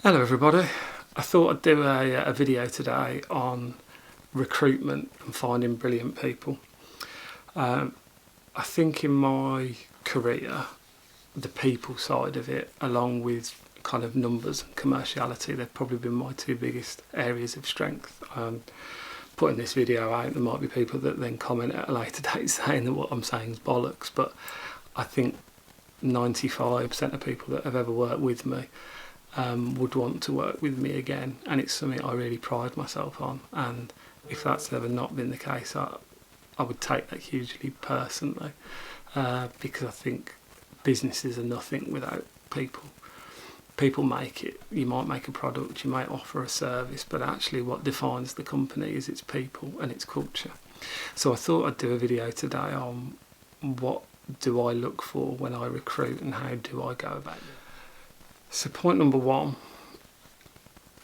Hello everybody. I thought I'd do a video today on recruitment and finding brilliant people. I think in my career, the people side of it, along with kind of numbers and commerciality, they've probably been my two biggest areas of strength. Putting this video out, there might be people that then comment at a later date saying that what I'm saying is bollocks, but I think 95% of people that have ever worked with me would want to work with me again, and it's something I really pride myself on. And if that's ever not been the case, I would take that hugely personally, because I think businesses are nothing without people. People make it. You might make a product, you might offer a service, but actually what defines the company is its people and its culture. So I thought I'd do a video today on what do I look for when I recruit and how do I go about it. So point number one,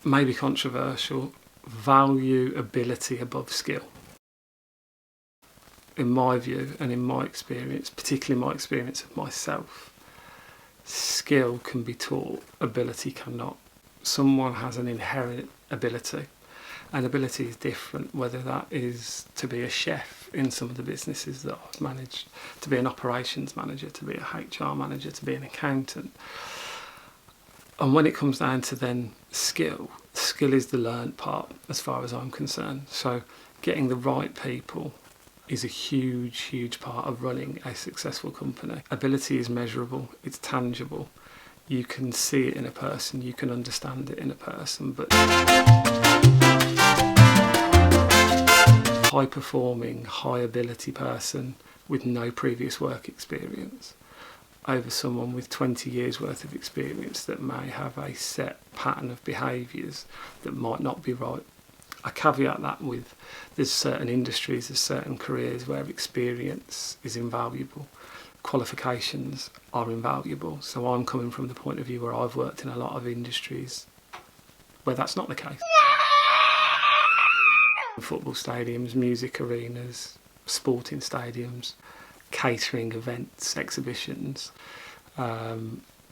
maybe controversial, value ability above skill. In my view and in my experience, particularly my experience of myself, skill can be taught, ability cannot. Someone has an inherent ability, and ability is different, whether that is to be a chef in some of the businesses that I've managed, to be an operations manager, to be a HR manager, to be an accountant. And when it comes down to then skill is the learned part as far as I'm concerned. So getting the right people is a huge part of running a successful company. Ability is measurable, it's tangible. You can see it in a person, you can understand it in a person, but high performing, high ability person with no previous work experience over someone with 20 years worth of experience that may have a set pattern of behaviours that might not be right. I caveat that with there's certain industries, there's certain careers where experience is invaluable, qualifications are invaluable. So I'm coming from the point of view where I've worked in a lot of industries where that's not the case. Football stadiums, music arenas, sporting stadiums, catering events, exhibitions,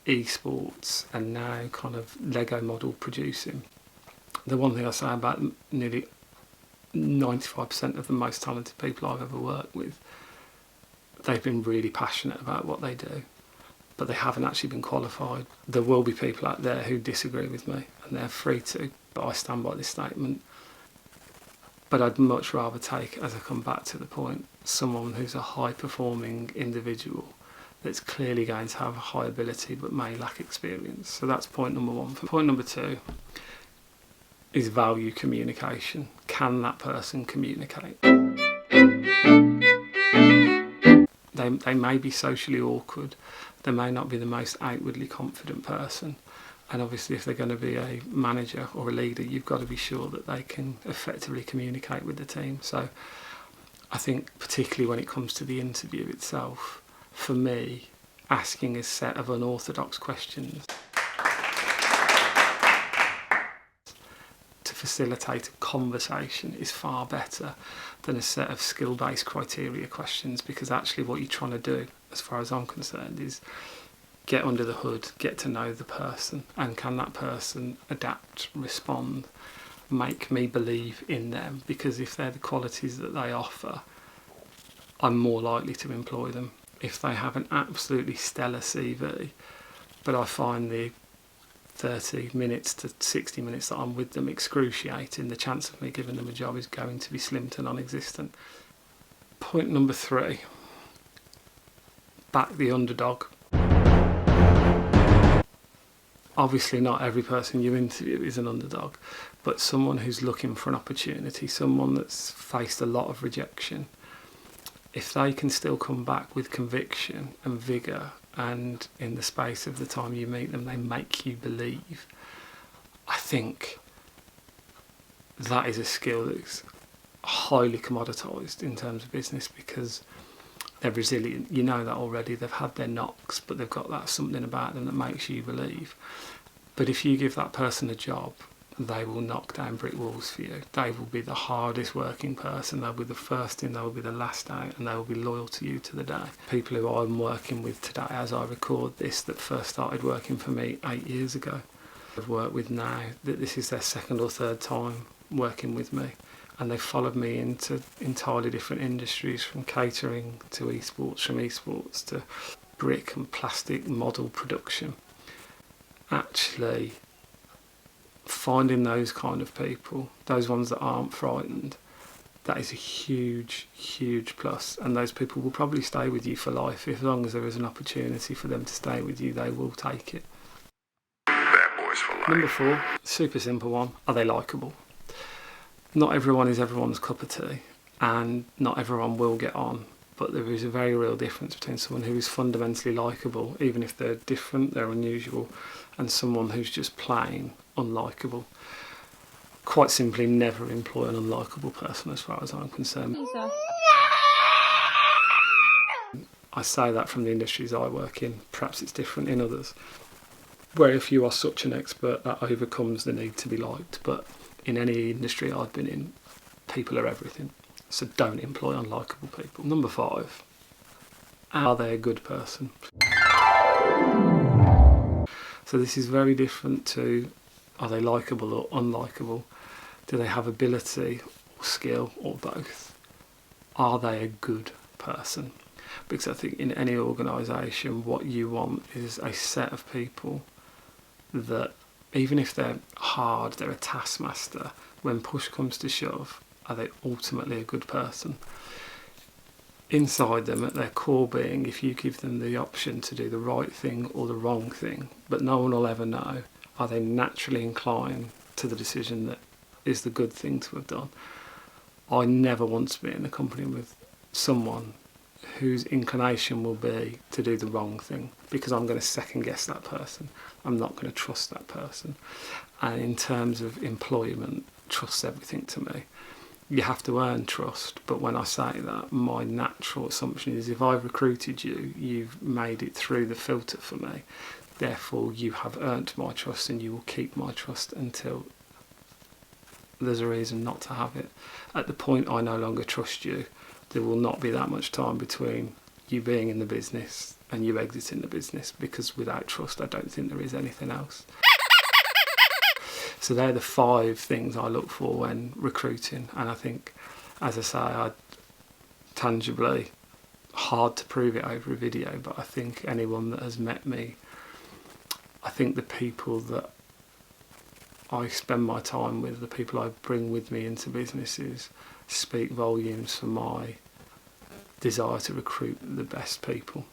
esports, and now kind of Lego model producing. The one thing I say about nearly 95% of the most talented people I've ever worked with, they've been really passionate about what they do, but they haven't actually been qualified. There will be people out there who disagree with me, and they're free to, but I stand by this statement. But I'd much rather take, as I come back to the point, someone who's a high-performing individual that's clearly going to have a high ability but may lack experience. So that's point number one. Point number two is value communication. Can that person communicate? They may be socially awkward. They may not be the most outwardly confident person. And obviously if they're going to be a manager or a leader, you've got to be sure that they can effectively communicate with the team. So I think particularly when it comes to the interview itself, for me, asking a set of unorthodox questions to facilitate a conversation is far better than a set of skill-based criteria questions, because actually what you're trying to do, as far as I'm concerned, is get under the hood, get to know the person, and can that person adapt, respond, make me believe in them? Because if they're the qualities that they offer, I'm more likely to employ them. If they have an absolutely stellar CV, but I find the 30 minutes to 60 minutes that I'm with them excruciating, the chance of me giving them a job is going to be slim to non-existent. Point number three, back the underdog. Obviously not every person you interview is an underdog, but someone who's looking for an opportunity, someone that's faced a lot of rejection, if they can still come back with conviction and vigour, and in the space of the time you meet them they make you believe, I think that is a skill that's highly commoditised in terms of business, because they're resilient. You know that already. They've had their knocks, but they've got that something about them that makes you believe. But if you give that person a job, they will knock down brick walls for you. They will be the hardest working person. They'll be the first in, they'll be the last out, and they will be loyal to you to the day. People who I'm working with today as I record this that first started working for me 8 years ago, I've worked with now that this is their second or third time working with me, and they've followed me into entirely different industries, from catering to esports, from esports to brick and plastic model production. Actually, finding those kind of people, those ones that aren't frightened, that is a huge, huge plus. And those people will probably stay with you for life. As long as there is an opportunity for them to stay with you, they will take it. Bad boys for life. Number 4, super simple one. Are they likeable? Not everyone is everyone's cup of tea, and not everyone will get on. But there is a very real difference between someone who is fundamentally likeable, even if they're different, they're unusual, and someone who's just plain unlikable. Quite simply, never employ an unlikable person as far as I'm concerned. I say that from the industries I work in. Perhaps it's different in others, where if you are such an expert, that overcomes the need to be liked. But in any industry I've been in, people are everything. So don't employ unlikable people. Number 5, are they a good person? So this is very different to, are they likeable or unlikable? Do they have ability or skill or both? Are they a good person? Because I think in any organisation, what you want is a set of people that, even if they're hard, they're a taskmaster, when push comes to shove, are they ultimately a good person? Inside them, at their core being, if you give them the option to do the right thing or the wrong thing, but no one will ever know, are they naturally inclined to the decision that is the good thing to have done? I never want to be in a company with someone whose inclination will be to do the wrong thing, because I'm going to second guess that person. I'm not going to trust that person. And in terms of employment, trust's everything to me. You have to earn trust, but when I say that, my natural assumption is if I've recruited you, you've made it through the filter for me. Therefore, you have earned my trust, and you will keep my trust until there's a reason not to have it. At the point I no longer trust you, there will not be that much time between you being in the business and you exiting the business, because without trust, I don't think there is anything else. So they're the 5 things I look for when recruiting. And I think, as I say, tangibly, hard to prove it over a video, but I think anyone that has met me, I think the people that I spend my time with, the people I bring with me into businesses, speak volumes for my desire to recruit the best people.